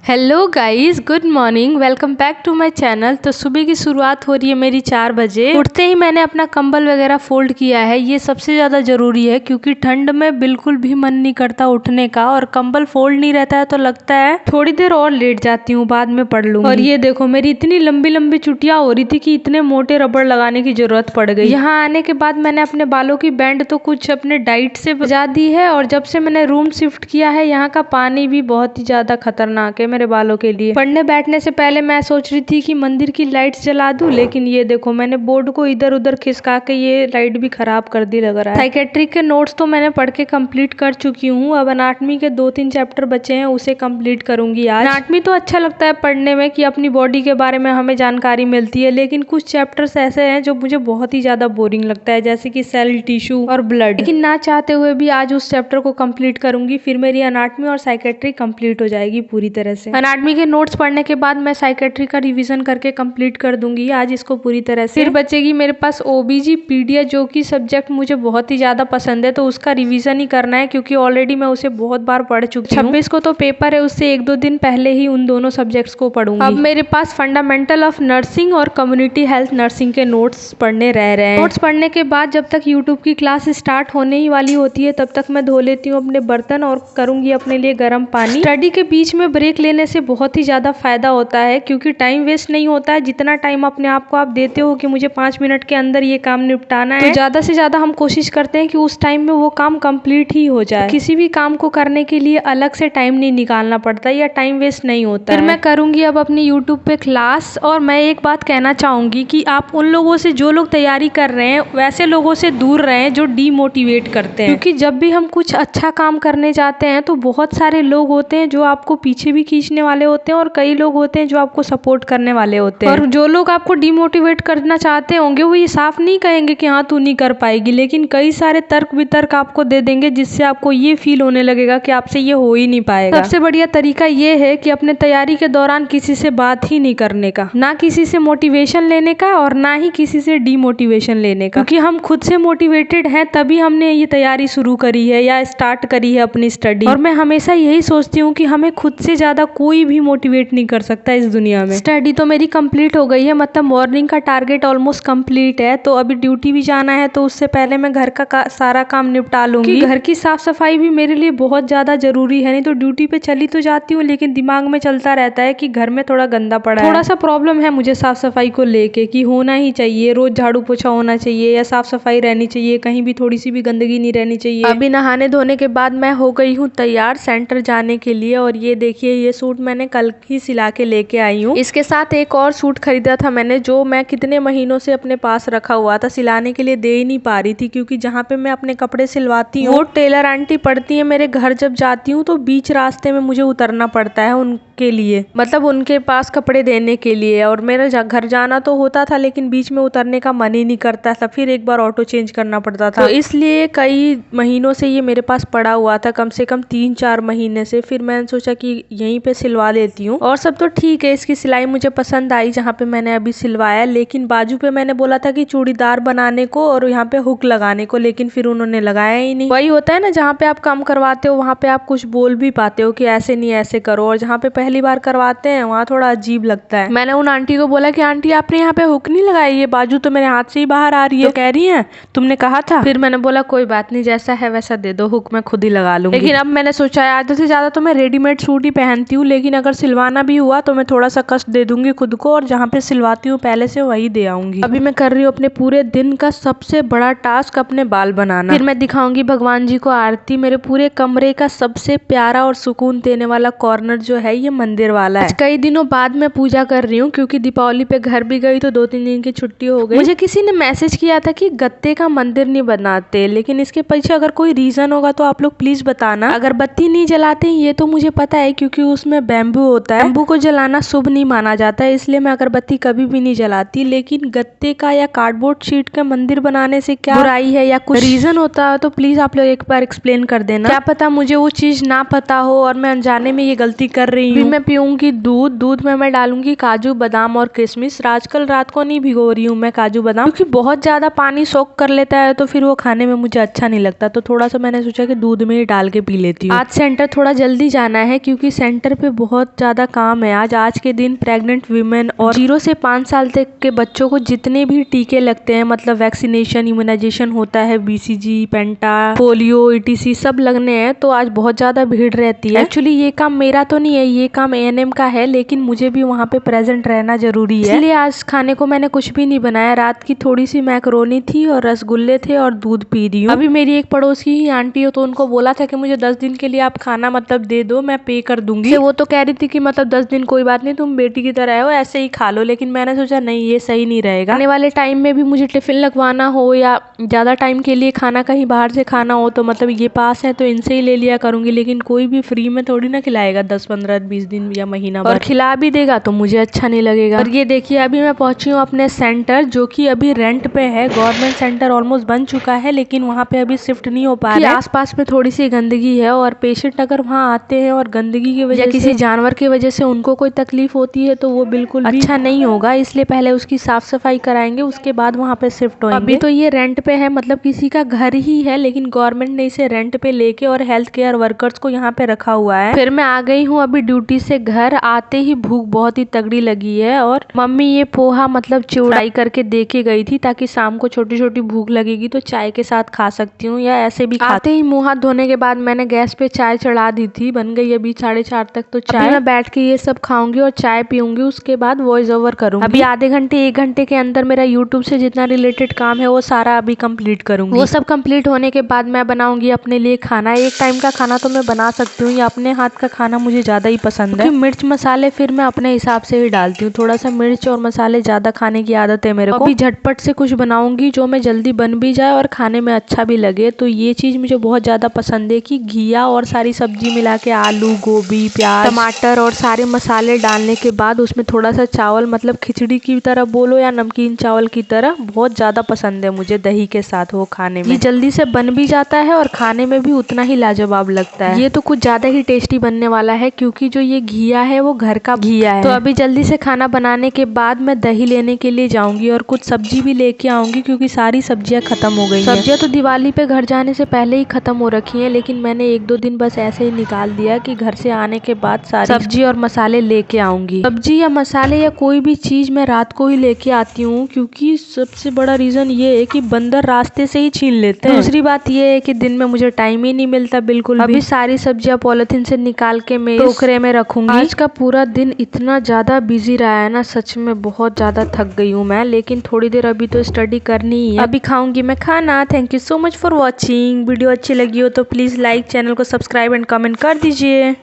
Hello guys, good morning. Welcome back to my channel. तो सुबह की शुरुआत हो रही है मेरी 4 बजे। उठते ही मैंने अपना कंबल वगैरह फोल्ड किया है। ये सबसे ज़्यादा ज़रूरी है क्योंकि ठंड में बिल्कुल भी मन नहीं करता उठने का, और कंबल फोल्ड नहीं रहता है तो लगता है थोड़ी देर और लेट जाती हूँ, बाद में पढ़ लूंगी। और ये देखो, मेरी इतनी लंबी लंबी चुटियाँ हो रही थी कि इतने मोटे रबड़ लगाने की जरूरत पड़ गई। यहाँ आने के बाद मैंने अपने बालों की बैंड तो कुछ अपने डाइट से बजा दी है, और जब से मैंने रूम शिफ्ट किया है यहाँ का पानी भी बहुत ही ज़्यादा खतरनाक है मेरे बालों के लिए। पढ़ने बैठने से पहले मैं सोच रही थी कि मंदिर की लाइट्स जला दूं, लेकिन ये देखो मैंने बोर्ड को इधर उधर खिसका के ये लाइट भी खराब कर दी लग रहा है। साइकेट्रिक के नोट्स तो मैंने पढ़ के कंप्लीट कर चुकी हूँ। अब अनाटमी के 2-3 चैप्टर बचे हैं, उसे कंप्लीट करूंगी आज। अनाटमी तो अच्छा लगता है पढ़ने में कि अपनी बॉडी के बारे में हमें जानकारी मिलती है, लेकिन कुछ चैप्टर्स ऐसे हैं जो मुझे बहुत ही ज्यादा बोरिंग लगता है, जैसे कि सेल, टिश्यू और ब्लड। लेकिन ना चाहते हुए भी आज उस चैप्टर को कंप्लीट करूंगी, फिर मेरी अनाटमी और साइकेट्री कंप्लीट हो जाएगी पूरी तरह से। अनाटमी के नोट्स पढ़ने के बाद मैं साइकेट्री का रिवीजन करके कंप्लीट कर दूंगी आज इसको पूरी तरह से। फिर बचेगी मेरे पास ओबीजी पीडिया, जो कि सब्जेक्ट मुझे बहुत ही ज्यादा पसंद है, तो उसका रिवीजन ही करना है क्योंकि ऑलरेडी मैं उसे बहुत बार पढ़ चुकी हूँ। 26 को तो पेपर है, उससे 1-2 दिन पहले ही उन दोनों सब्जेक्ट्स को पढ़ूंगी। अब मेरे पास फंडामेंटल ऑफ नर्सिंग और कम्युनिटी हेल्थ नर्सिंग के नोट्स पढ़ने रह रहे हैं। नोट्स पढ़ने के बाद जब तक यूट्यूब की क्लास स्टार्ट होने ही वाली होती है, तब तक मैं धो लेती हूँ अपने बर्तन और करूंगी अपने लिए गर्म पानी। स्टडी के बीच में ब्रेक लेने से बहुत ही ज्यादा फायदा होता है क्योंकि टाइम वेस्ट नहीं होता है। जितना टाइम अपने आप को आप देते हो कि मुझे 5 मिनट के अंदर ये काम निपटाना है, तो ज्यादा से ज्यादा हम कोशिश करते हैं कि उस टाइम में वो काम कंप्लीट ही हो जाए। किसी भी काम को करने के लिए अलग से टाइम नहीं निकालना पड़ता या टाइम वेस्ट नहीं होता है। फिर मैं करूंगी अब अपनी यूट्यूब पे क्लास। और मैं एक बात कहना चाहूंगी कि आप उन लोगों से, जो लोग तैयारी कर रहे हैं, वैसे लोगों से दूर रहें जो डीमोटिवेट करते हैं, क्योंकि जब भी हम कुछ अच्छा काम करने जाते हैं तो बहुत सारे लोग होते हैं जो आपको पीछे भी खींचने वाले होते हैं, और कई लोग होते हैं जो आपको सपोर्ट करने वाले होते हैं। और जो लोग आपको डिमोटिवेट करना चाहते होंगे वो ये साफ नहीं कहेंगे कि हाँ तू नहीं कर पाएगी, लेकिन कई सारे तर्क वितर्क आपको दे देंगे जिससे आपको ये फील होने लगेगा कि आपसे ये हो ही नहीं पाएगा। सबसे बढ़िया तरीका ये है कि अपने तैयारी के दौरान किसी से बात ही नहीं करने का, ना किसी से मोटिवेशन लेने का और ना ही किसी से डिमोटिवेशन लेने का, क्योंकि हम खुद से मोटिवेटेड हैं तभी हमने ये तैयारी शुरू करी है या स्टार्ट करी है अपनी स्टडी। और मैं हमेशा यही सोचती हूँ कि हमें खुद से ज्यादा कोई भी मोटिवेट नहीं कर सकता इस दुनिया में। स्टडी तो मेरी कंप्लीट हो गई है, मतलब मॉर्निंग का टारगेट ऑलमोस्ट कंप्लीट है। तो अभी ड्यूटी भी जाना है, तो उससे पहले मैं घर का सारा काम निपटा लूंगी। घर की साफ सफाई भी मेरे लिए बहुत ज्यादा जरूरी है, नहीं तो ड्यूटी पे चली तो जाती हूँ लेकिन दिमाग में चलता रहता है कि घर में थोड़ा गंदा पड़ा है। थोड़ा सा प्रॉब्लम है मुझे साफ सफाई को लेके कि होना ही चाहिए, रोज झाड़ू पोछा होना चाहिए या साफ सफाई रहनी चाहिए, कहीं भी थोड़ी सी भी गंदगी नहीं रहनी चाहिए। अभी नहाने धोने के बाद मैं हो गई हूँ तैयार सेंटर जाने के लिए। और ये देखिए, ये सूट मैंने कल ही सिला के लेके आई हूँ। इसके साथ एक और सूट खरीदा था मैंने, जो मैं कितने महीनों से अपने पास रखा हुआ था, सिलाने के लिए दे ही नहीं पा रही थी क्योंकि जहाँ पे मैं अपने कपड़े सिलवाती हूँ वो टेलर आंटी पड़ती है मेरे घर। जब जाती हूँ तो बीच रास्ते में मुझे उतरना पड़ता है उनके लिए, मतलब उनके पास कपड़े देने के लिए। और मेरा घर जाना तो होता था लेकिन बीच में उतरने का मन ही नहीं करता था, फिर एक बार ऑटो चेंज करना पड़ता था, तो इसलिए कई महीनों से ये मेरे पास पड़ा हुआ था, कम से कम 3-4 महीने से। फिर मैंने सोचा कि यहीं पे सिलवा लेती हूँ। और सब तो ठीक है, इसकी सिलाई मुझे पसंद आई जहाँ पे मैंने अभी सिलवाया, लेकिन बाजू पे मैंने बोला था कि चूड़ीदार बनाने को और यहाँ पे हुक लगाने को, लेकिन फिर उन्होंने लगाया ही नहीं। वही होता है ना, जहाँ पे आप काम करवाते हो वहाँ पे आप कुछ बोल भी पाते हो कि ऐसे नहीं ऐसे करो, और जहाँ पे पहली बार करवाते हैं वहाँ थोड़ा अजीब लगता है। मैंने उन आंटी को बोला कि आंटी आपने यहाँ पे हुक नहीं लगाई, ये बाजू तो मेरे हाथ से ही बाहर आ रही है। तो कह रही है तुमने कहा था। फिर मैंने बोला कोई बात नहीं, जैसा है वैसा दे दो, हुक मैं खुद ही लगा लूंगी। लेकिन अब मैंने सोचा है आधे से ज्यादा तो मैं रेडीमेड सूट ही पहनती हूँ, लेकिन अगर सिलवाना भी हुआ तो मैं थोड़ा सा कष्ट दे दूंगी खुद को, और जहाँ पे सिलवाती हूँ पहले से वही दे आऊंगी। अभी मैं कर रही हूँ अपने पूरे दिन का सबसे बड़ा टास्क, अपने बाल बनाना। फिर मैं दिखाऊंगी भगवान जी को आरती। मेरे पूरे कमरे का सबसे प्यारा और सुकून देने वाला कॉर्नर जो है ये मंदिर वाला है। कई दिनों बाद मैं पूजा कर रही हूँ क्योंकि दीपावली पे घर भी गई तो 2-3 दिन की छुट्टी हो गई। मुझे किसी ने मैसेज किया था कि गत्ते का मंदिर नहीं बनाते, लेकिन इसके पीछे अगर कोई रीजन होगा तो आप लोग प्लीज बताना। अगरबत्ती नहीं जलाते ये तो मुझे पता है क्योंकि उसमें बैम्बू होता है, बैम्बू को जलाना शुभ नहीं माना जाता है, इसलिए मैं अगरबत्ती कभी भी नहीं जलाती। लेकिन गत्ते का या कार्डबोर्ड शीट का मंदिर बनाने से क्या बुराई है या कुछ रीजन होता है तो प्लीज आप लोग एक बार एक्सप्लेन कर देना। क्या पता मुझे वो चीज ना पता हो और मैं अनजाने में ये गलती कर रही हूँ। अभी मैं पीऊंगी दूध। दूध में मैं डालूंगी काजू बादाम और किशमिश। आजकल रात को नहीं भिगो रही हूँ मैं काजू बादाम, क्योंकि बहुत ज्यादा पानी सोख कर लेता है तो फिर वो खाने में मुझे अच्छा नहीं लगता। तो थोड़ा सा मैंने सोचा कि दूध में ही डाल के पी लेती हूँ। आज सेंटर थोड़ा जल्दी जाना है क्योंकि सेंटर पे बहुत ज्यादा काम है। आज के दिन प्रेग्नेंट वीमेन और 0 से 5 साल तक के बच्चों को जितने भी टीके लगते हैं, मतलब वैक्सीनेशन, इम्यूनाइजेशन होता है, BCG, पेंटा, पोलियो, ETC सब लगने हैं, तो आज बहुत ज्यादा भीड़ रहती है। एक्चुअली ये काम मेरा तो नहीं है, ये काम ANM का है, लेकिन मुझे भी वहाँ पे प्रेजेंट रहना जरूरी है, इसलिए आज खाने को मैंने कुछ भी नहीं बनाया। रात की थोड़ी सी मैकरोनी थी और रसगुल्ले थे और दूध पी रही हूँ। अभी मेरी एक पड़ोस की ही आंटी हो, तो उनको बोला था कि मुझे 10 दिन के लिए आप खाना मतलब दे दो, मैं पे कर दूंगी। वो तो कह रही थी कि मतलब 10 दिन कोई बात नहीं, तुम बेटी की तरह हो, ऐसे ही खा लो। लेकिन मैंने सोचा नहीं, ये सही नहीं रहेगा। आने वाले टाइम में भी मुझे टिफिन लगवाना हो या ज्यादा टाइम के लिए खाना कहीं बाहर से खाना हो, तो मतलब ये पास है तो इनसे ही ले लिया करूंगी। लेकिन कोई भी फ्री में थोड़ी ना खिलाएगा 10, 15, 20 दिन या महीना भर, और खिला भी देगा तो मुझे अच्छा नहीं लगेगा। और ये देखिए अभी मैं पहुंची हूँ अपने सेंटर, जो कि अभी रेंट पे है। गवर्नमेंट सेंटर ऑलमोस्ट बन चुका है, लेकिन वहाँ पे अभी शिफ्ट नहीं हो पा रहा है। आसपास में थोड़ी सी गंदगी है, और पेशेंट अगर वहाँ आते हैं और गंदगी की वजह या किसी जानवर की वजह से उनको कोई तकलीफ होती है तो वो बिल्कुल अच्छा नहीं होगा। इसलिए पहले उसकी साफ सफाई कराएंगे, उसके बाद वहाँ पे शिफ्ट होंगे। अभी तो ये रेंट पे है, मतलब किसी का घर ही है, लेकिन गवर्नमेंट ने इसे रेंट पे लेके और हेल्थ केयर वर्कर्स को यहाँ पे रखा हुआ है। फिर मैं आ गई हूँ अभी ड्यूटी से घर। आते ही भूख बहुत ही तगड़ी लगी है, और मम्मी ये पोहा मतलब चिवड़ाई करके दे के गई थी, ताकि शाम को छोटी छोटी भूख लगेगी तो चाय के साथ खा सकती हूँ, या ऐसे भी आते ही मुंह हाथ धोने के बाद मैंने गैस पे चाय चढ़ा दी थी। बन गई अभी 4:30 तक। तो चाय मैं बैठ के ये सब खाऊंगी और चाय पीऊंगी, उसके बाद वॉइस ओवर करूंगी। अभी आधे घंटे 1 घंटे के अंदर मेरा यूट्यूब से जितना रिलेटेड काम है वो सारा अभी कंप्लीट करूंगी। वो सब कंप्लीट होने के बाद मैं बनाऊंगी अपने लिए खाना। एक टाइम का खाना तो मैं बना सकती हूँ, या अपने हाथ का खाना मुझे ज्यादा ही पसंद है। मिर्च मसाले फिर मैं अपने हिसाब से ही डालती हूँ, थोड़ा सा मिर्च और मसाले ज्यादा खाने की आदत है मेरे को। अभी झटपट से कुछ बनाऊंगी जो मैं जल्दी बन भी जाए और खाने में अच्छा भी लगे। तो ये चीज मुझे बहुत ज्यादा पसंद है कि घिया और सारी सब्जी मिला के, आलू, गोभी, प्याज, टमाटर और सारे मसाले डालने के बाद उसमें थोड़ा सा चावल, मतलब खिचड़ी की तरह बोलो या नमकीन चावल की तरह, बहुत ज्यादा पसंद है मुझे दही के साथ वो खाने में। ये जल्दी से बन भी जाता है और खाने में भी उतना ही लाजवाब लगता है। ये तो कुछ ज्यादा ही टेस्टी बनने वाला है, क्योंकि जो ये घिया है वो घर का घिया है। तो अभी जल्दी से खाना बनाने के बाद मैं दही लेने के लिए जाऊंगी और कुछ सब्जी भी लेके आऊंगी, क्योंकि सारी सब्जियां खत्म हो गई हैं। सब्जियां तो दिवाली पे घर जाने से पहले ही खत्म हो रखी हैं, लेकिन मैंने 1-2 दिन बस ऐसे ही निकाल दिया कि घर से आने के बाद सारी सब्जी और मसाले लेके आऊंगी। सब्जी या मसाले या कोई भी चीज मैं रात को ही लेके आती हूँ, क्योंकि सबसे बड़ा रीजन ये है कि बंदर रास्ते से ही छीन लेते हैं। दूसरी बात ये है कि दिन में मुझे टाइम ही नहीं मिलता बिल्कुल भी। अभी सारी सब्जियां पॉलिथीन से निकाल के मैं टोकरे में रखूंगी। आज का पूरा दिन इतना ज्यादा बिजी रहा है ना, सच में बहुत ज्यादा थक गई हूँ मैं, लेकिन थोड़ी देर अभी तो स्टडी करनी ही है। अभी खाऊंगी मैं खाना। Thank you so much for watching. Video अच्छी लगी हो तो प्लीज लाइक, चैनल को सब्सक्राइब एंड कमेंट कर दीजिए।